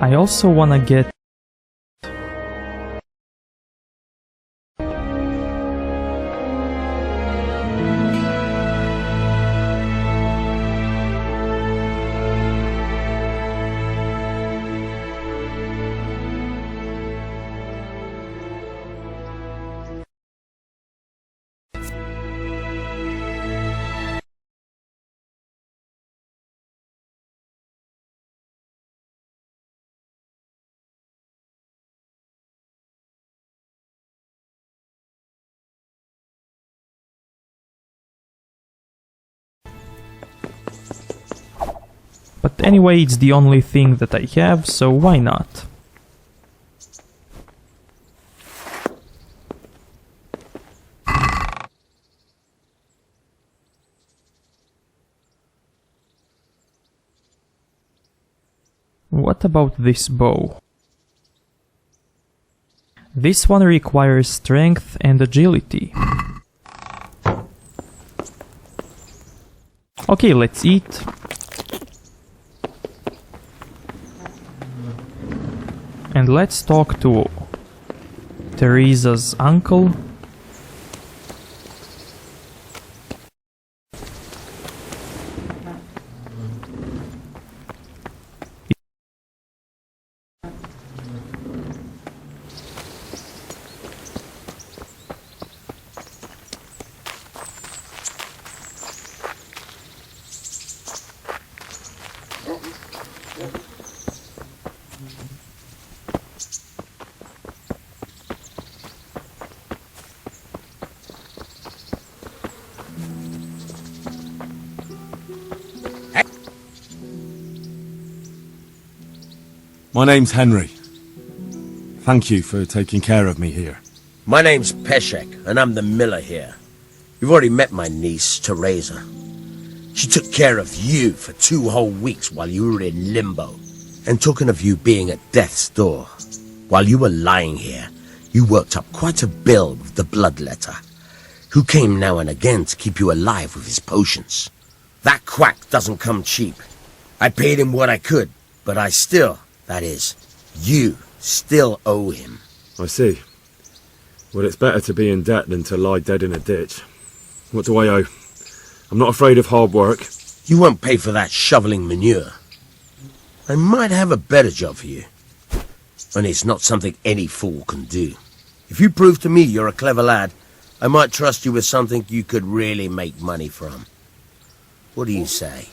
I also wanna get... But anyway, it's the only thing that I have, so why not? What about this bow? This one requires strength and agility. Okay, let's eat. And let's talk to Teresa's uncle. My name's Henry. Thank you for taking care of me here. My name's Peshek, and I'm the miller here. You've already met my niece, Teresa. She took care of you for 2 whole weeks while you were in limbo. And talking of you being at death's door, while you were lying here, you worked up quite a bill with the bloodletter, who came now and again to keep you alive with his potions. That quack doesn't come cheap. I paid him what I could, but I still... That is, you still owe him. I see. Well, it's better to be in debt than to lie dead in a ditch. What do I owe? I'm not afraid of hard work. You won't pay for that shoveling manure. I might have a better job for you. And it's not something any fool can do. If you prove to me you're a clever lad, I might trust you with something you could really make money from. What do you say?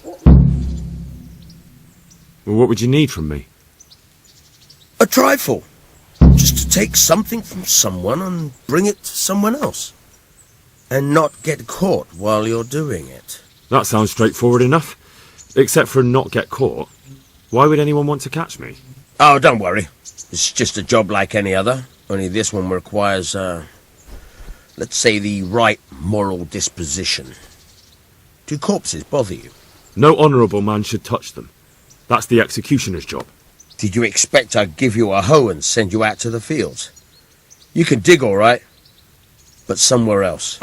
Well, what would you need from me? A trifle. Just to take something from someone and bring it to someone else. And not get caught while you're doing it. That sounds straightforward enough. Except for not get caught. Why would anyone want to catch me? Oh, don't worry. It's just a job like any other. Only this one requires, let's say the right moral disposition. Do corpses bother you? No honourable man should touch them. That's the executioner's job. Did you expect I'd give you a hoe and send you out to the fields? You can dig all right, but somewhere else.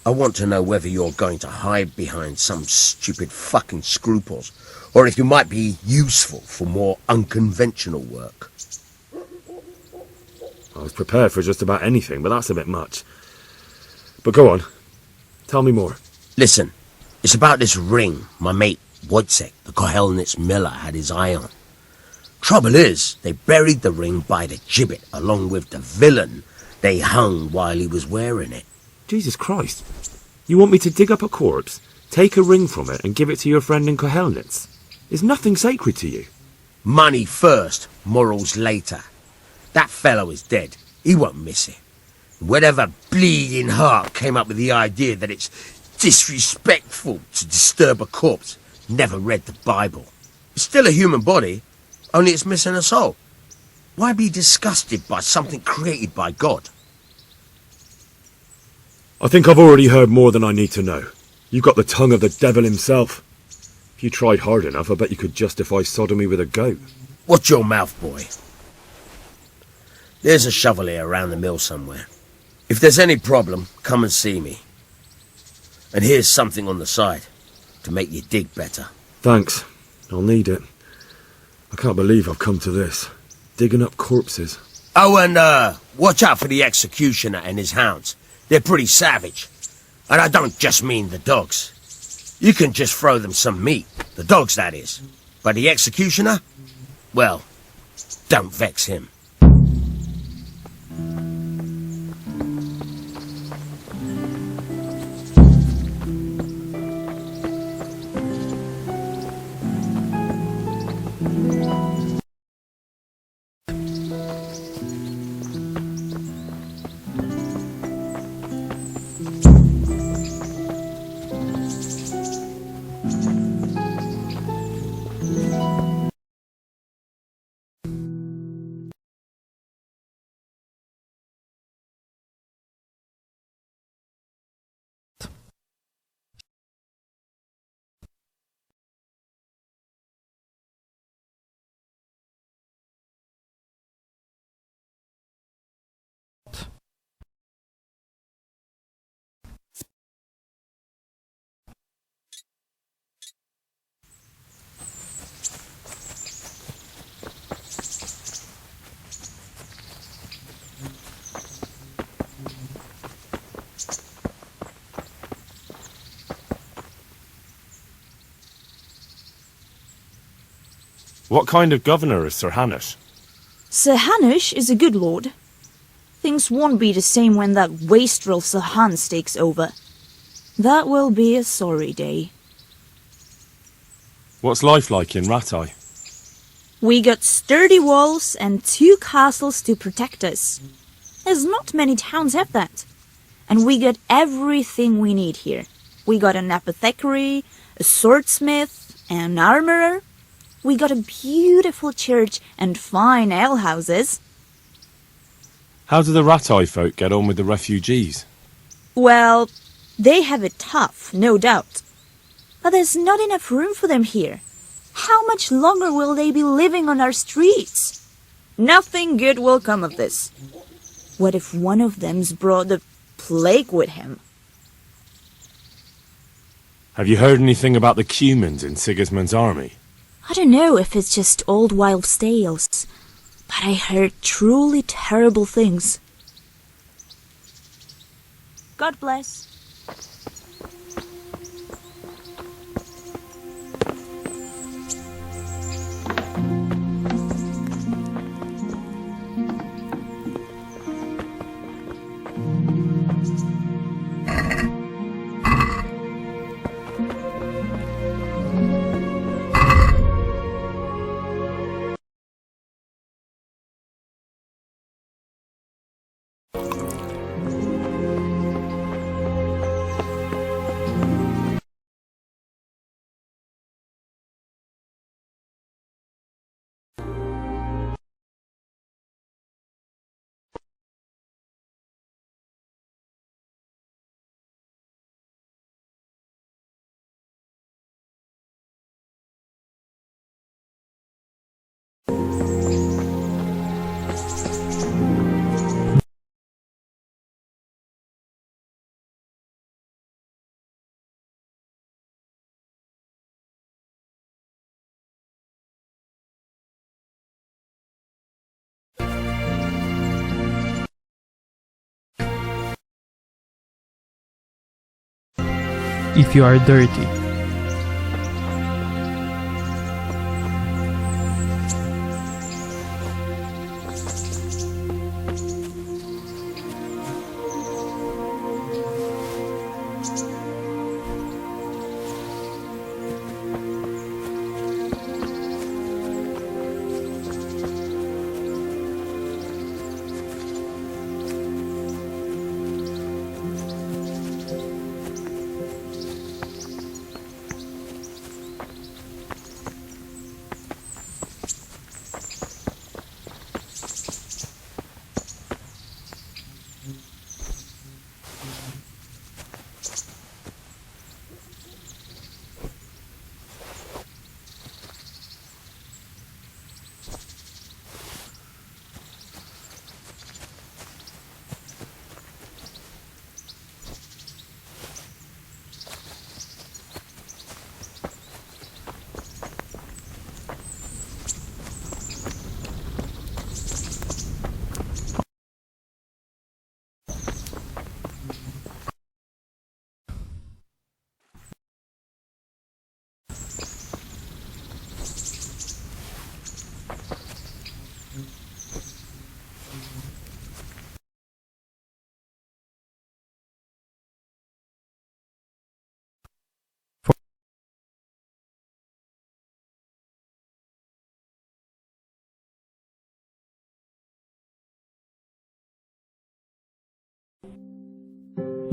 I want to know whether you're going to hide behind some stupid fucking scruples, or if you might be useful for more unconventional work. I was prepared for just about anything, but that's a bit much. But go on. Tell me more. Listen, it's about this ring my mate Wojciech, the Kohelnitz miller, had his eye on. Trouble is, they buried the ring by the gibbet along with the villain they hung while he was wearing it. Jesus Christ. You want me to dig up a corpse, take a ring from it and give it to your friend in Kohelnitz? Is nothing sacred to you? Money first, morals later. That fellow is dead. He won't miss it. Whatever bleeding heart came up with the idea that it's disrespectful to disturb a corpse never read the Bible. It's still a human body, only it's missing a soul. Why be disgusted by something created by God? I think I've already heard more than I need to know. You've got the tongue of the devil himself. If you tried hard enough, I bet you could justify sodomy with a goat. Watch your mouth, boy. There's a shovel here around the mill somewhere. If there's any problem, come and see me. And here's something on the side to make you dig better. Thanks. I'll need it. I can't believe I've come to this. Digging up corpses. Oh, and, watch out for the executioner and his hounds. They're pretty savage. And I don't just mean the dogs. You can just throw them some meat. The dogs, that is. But the executioner? Well, don't vex him. What kind of governor is Sir Hanush? Sir Hanush is a good lord. Things won't be the same when that wastrel Sir Hans takes over. That will be a sorry day. What's life like in Rattay? We got sturdy walls and 2 castles to protect us. There's not many towns have that. And we got everything we need here. We got an apothecary, a swordsmith, an armorer. We got a beautiful church and fine alehouses. How do the Rattay folk get on with the refugees? Well, they have it tough, no doubt. But there's not enough room for them here. How much longer will they be living on our streets? Nothing good will come of this. What if one of them's brought the plague with him? Have you heard anything about the Cumans in Sigismund's army? I don't know if it's just old wild tales, but I heard truly terrible things. God bless. If you are dirty.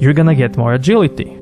you're gonna get more agility.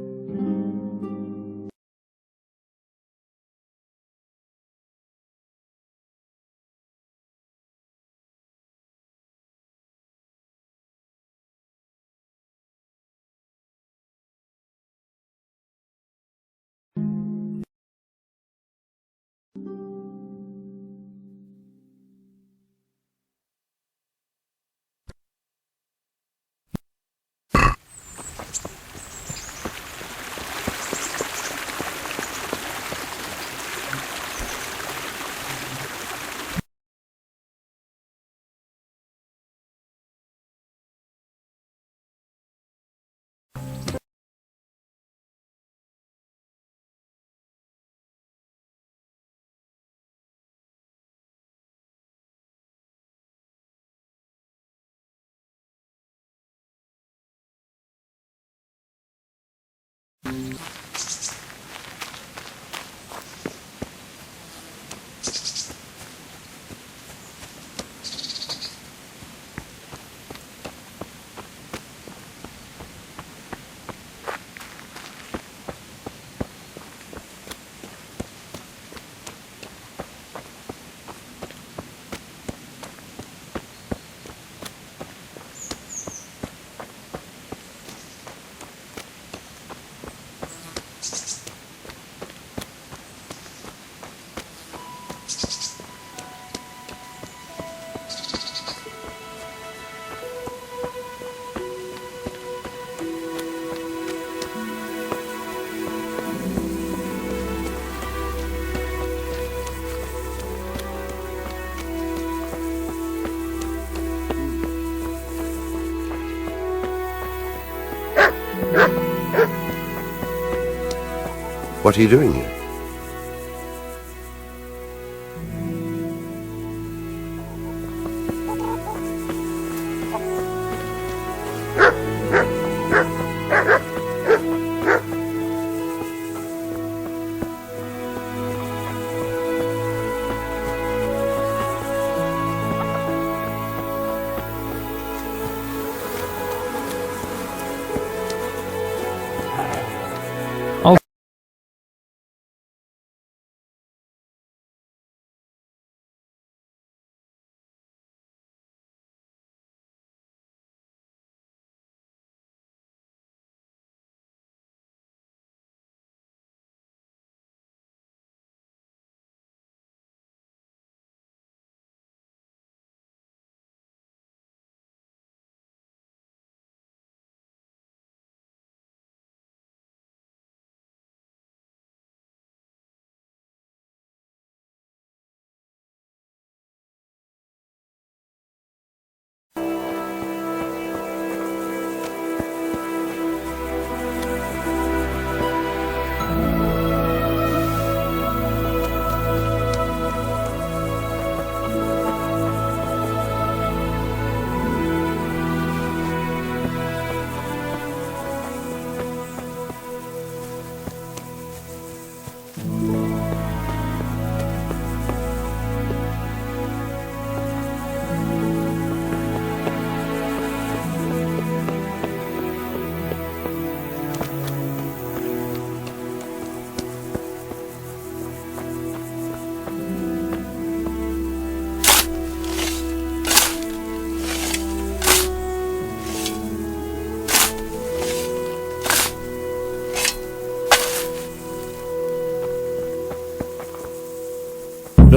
What are you doing here?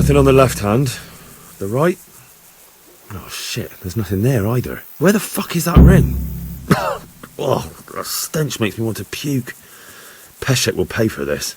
Nothing on the left hand. The right? Oh shit, there's nothing there either. Where the fuck is that ring? Oh, the stench makes me want to puke. Peshek will pay for this.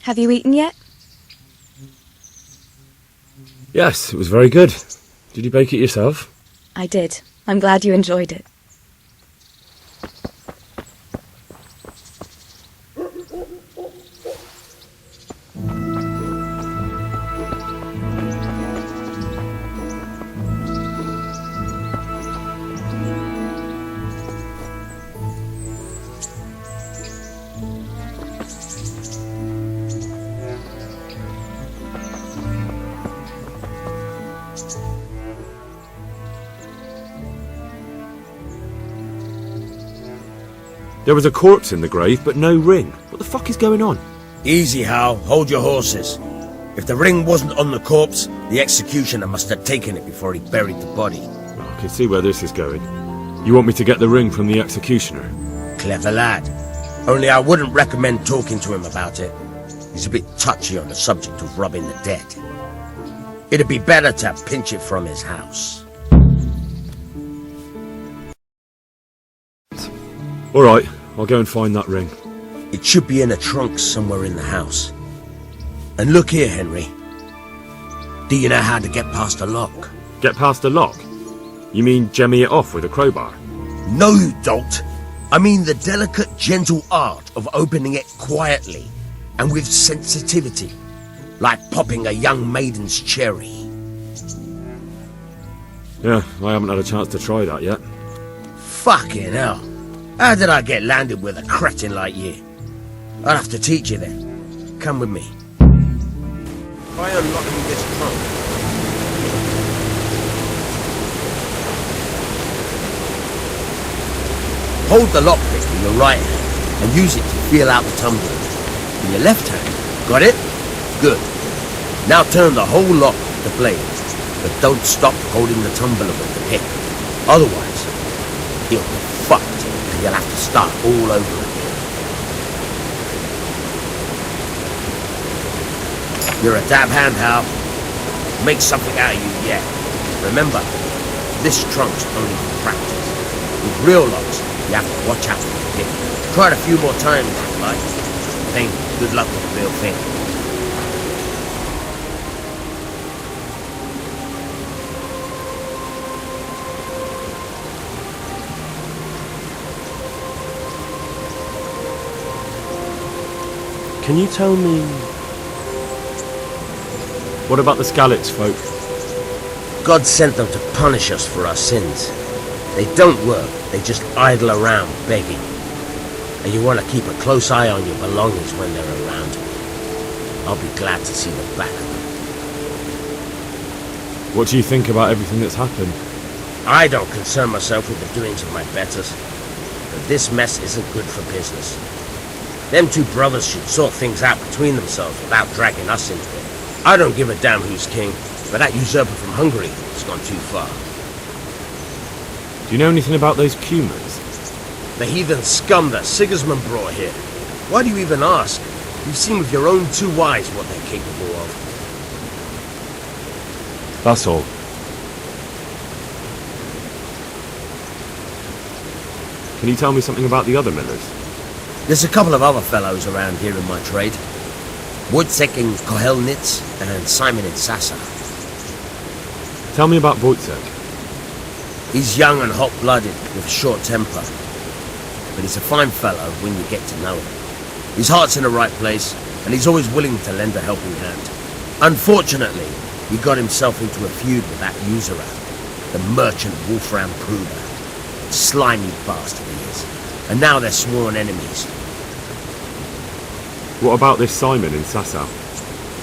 Have you eaten yet? Yes, it was very good. Did you bake it yourself? I did. I'm glad you enjoyed it. There was a corpse in the grave, but no ring. What the fuck is going on? Easy, Hal. Hold your horses. If the ring wasn't on the corpse, the executioner must have taken it before he buried the body. I can see where this is going. You want me to get the ring from the executioner? Clever lad. Only I wouldn't recommend talking to him about it. He's a bit touchy on the subject of robbing the dead. It'd be better to pinch it from his house. Alright, I'll go and find that ring. It should be in a trunk somewhere in the house. And look here, Henry. Do you know how to get past a lock? Get past a lock? You mean jemmy it off with a crowbar? No, you don't. I mean the delicate, gentle art of opening it quietly and with sensitivity, like popping a young maiden's cherry. Yeah, I haven't had a chance to try that yet. Fucking hell. How did I get landed with a cretin like you? I'll have to teach you then. Come with me. Try unlocking this trunk. Hold the lockpick in your right hand and use it to feel out the tumbler. In your left hand. Got it? Good. Now turn the whole lock with the blade, but don't stop holding the tumbler with the pick. Otherwise, you'll be fucked and you'll have to start all over again. You're a dab hand, Hal. Make something out of you yet. Remember, this trunk's only for practice. With real locks, you have to watch out for the pick. Try it a few more times, if you like. Then, good luck with the real thing. Can you tell me... What about the Skalitz folk? God sent them to punish us for our sins. They don't work, they just idle around begging. And you want to keep a close eye on your belongings when they're around. I'll be glad to see the back of them. What do you think about everything that's happened? I don't concern myself with the doings of my betters. But this mess isn't good for business. Them two brothers should sort things out between themselves without dragging us into it. I don't give a damn who's king, but that usurper from Hungary has gone too far. Do you know anything about those Cumans? The heathen scum that Sigismund brought here. Why do you even ask? You've seen with your own two eyes what they're capable of. That's all. Can you tell me something about the other millers? There's a couple of other fellows around here in my trade. Wojciech in Kohelnitz and Simon in Sassa. Tell me about Wojciech. He's young and hot-blooded with a short temper. But he's a fine fellow when you get to know him. His heart's in the right place, and he's always willing to lend a helping hand. Unfortunately, he got himself into a feud with that usurer, the merchant Wolfram Pruder. Slimy bastard he is. And now they're sworn enemies. What about this Simon in Sassa?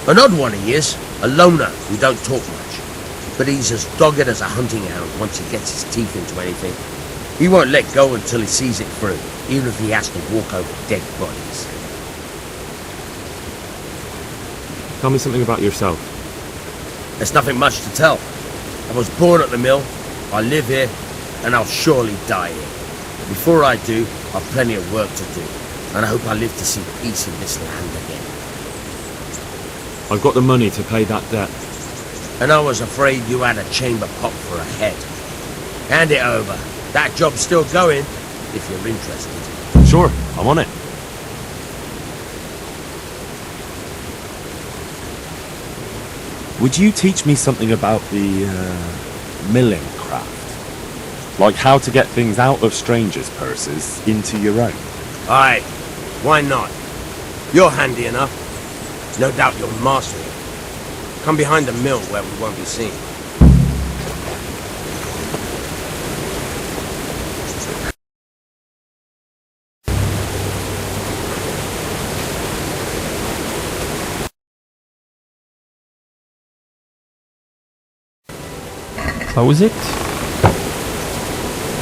An odd one he is, a loner who don't talk much. But he's as dogged as a hunting hound once he gets his teeth into anything. He won't let go until he sees it through, even if he has to walk over dead bodies. Tell me something about yourself. There's nothing much to tell. I was born at the mill, I live here, and I'll surely die here. Before I do, I've plenty of work to do, and I hope I live to see peace in this land again. I've got the money to pay that debt. And I was afraid you had a chamber pot for a head. Hand it over. That job's still going, if you're interested. Sure, I'm on it. Would you teach me something about the milling craft? Like how to get things out of strangers' purses into your own? Aye, why not? You're handy enough. No doubt you'll master it. Come behind the mill where we won't be seen. Close it.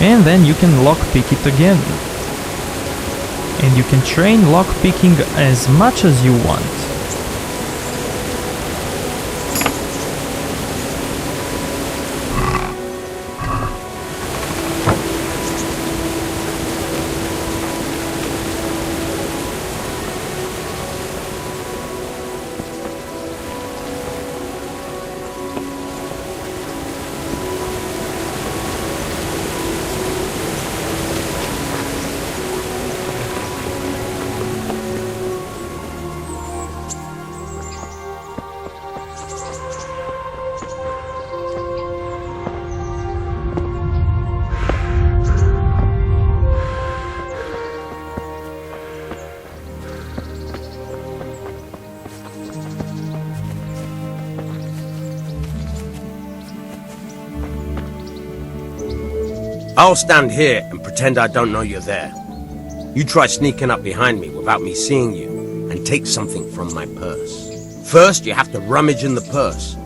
And then you can lockpick it again. And you can train lockpicking as much as you want. I'll stand here and pretend I don't know you're there. You try sneaking up behind me without me seeing you, and take something from my purse. First, you have to rummage in the purse.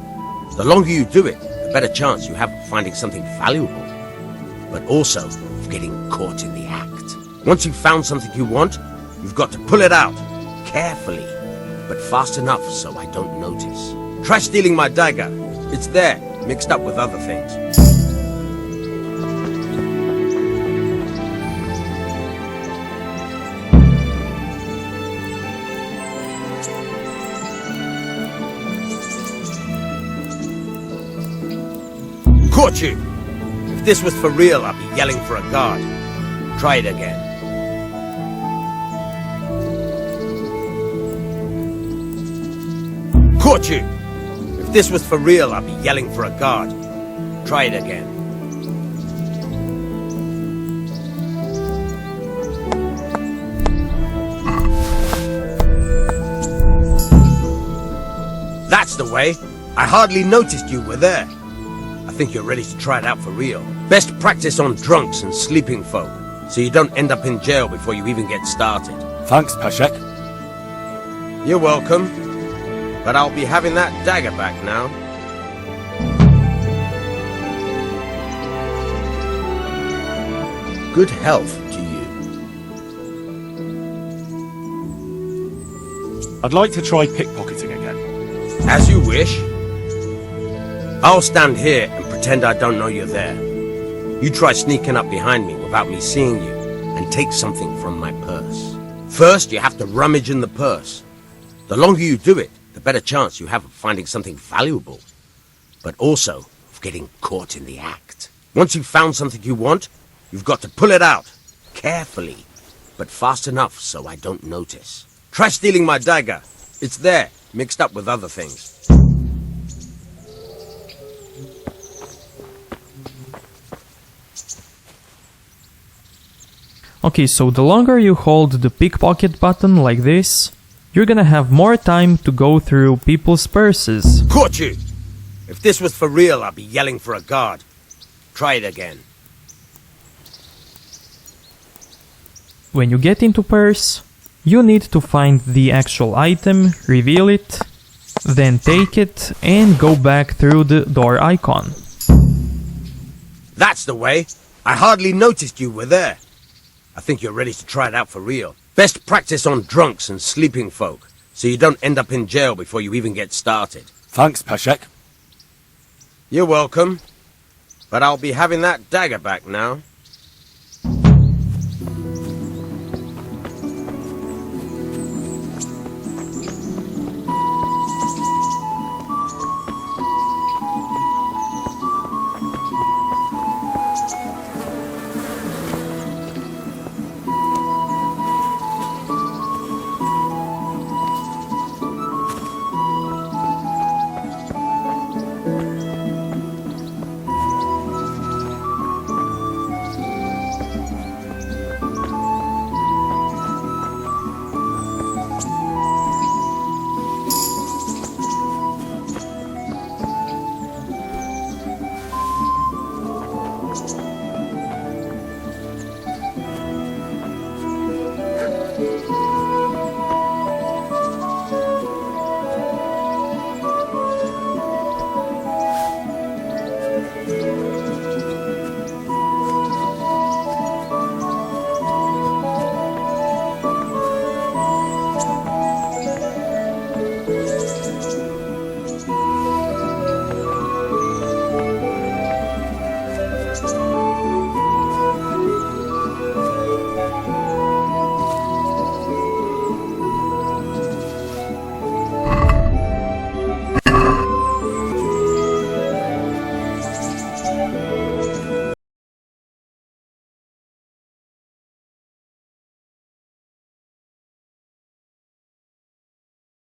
The longer you do it, the better chance you have of finding something valuable, but also of getting caught in the act. Once you've found something you want, you've got to pull it out, carefully, but fast enough so I don't notice. Try stealing my dagger. It's there, mixed up with other things. Caught you! If this was for real, I'd be yelling for a guard. Try it again. Caught you! If this was for real, I'd be yelling for a guard. Try it again. That's the way! I hardly noticed you were there. I think you're ready to try it out for real. Best practice on drunks and sleeping folk, so you don't end up in jail before you even get started. Thanks, Peshek. You're welcome, but I'll be having that dagger back now. Good health to you. I'd like to try pickpocketing again. As you wish. I'll stand here and pretend I don't know you're there. You try sneaking up behind me without me seeing you, and take something from my purse. First, you have to rummage in the purse. The longer you do it, the better chance you have of finding something valuable, but also of getting caught in the act. Once you've found something you want, you've got to pull it out, carefully, but fast enough so I don't notice. Try stealing my dagger. It's there, mixed up with other things. Okay, so the longer you hold the pickpocket button like this, you're gonna have more time to go through people's purses. Caught you! If this was for real, I'd be yelling for a guard. Try it again. When you get into purse, you need to find the actual item, reveal it, then take it and go back through the door icon. That's the way! I hardly noticed you were there. I think you're ready to try it out for real. Best practice on drunks and sleeping folk, so you don't end up in jail before you even get started. Thanks, Peshek. You're welcome, but I'll be having that dagger back now.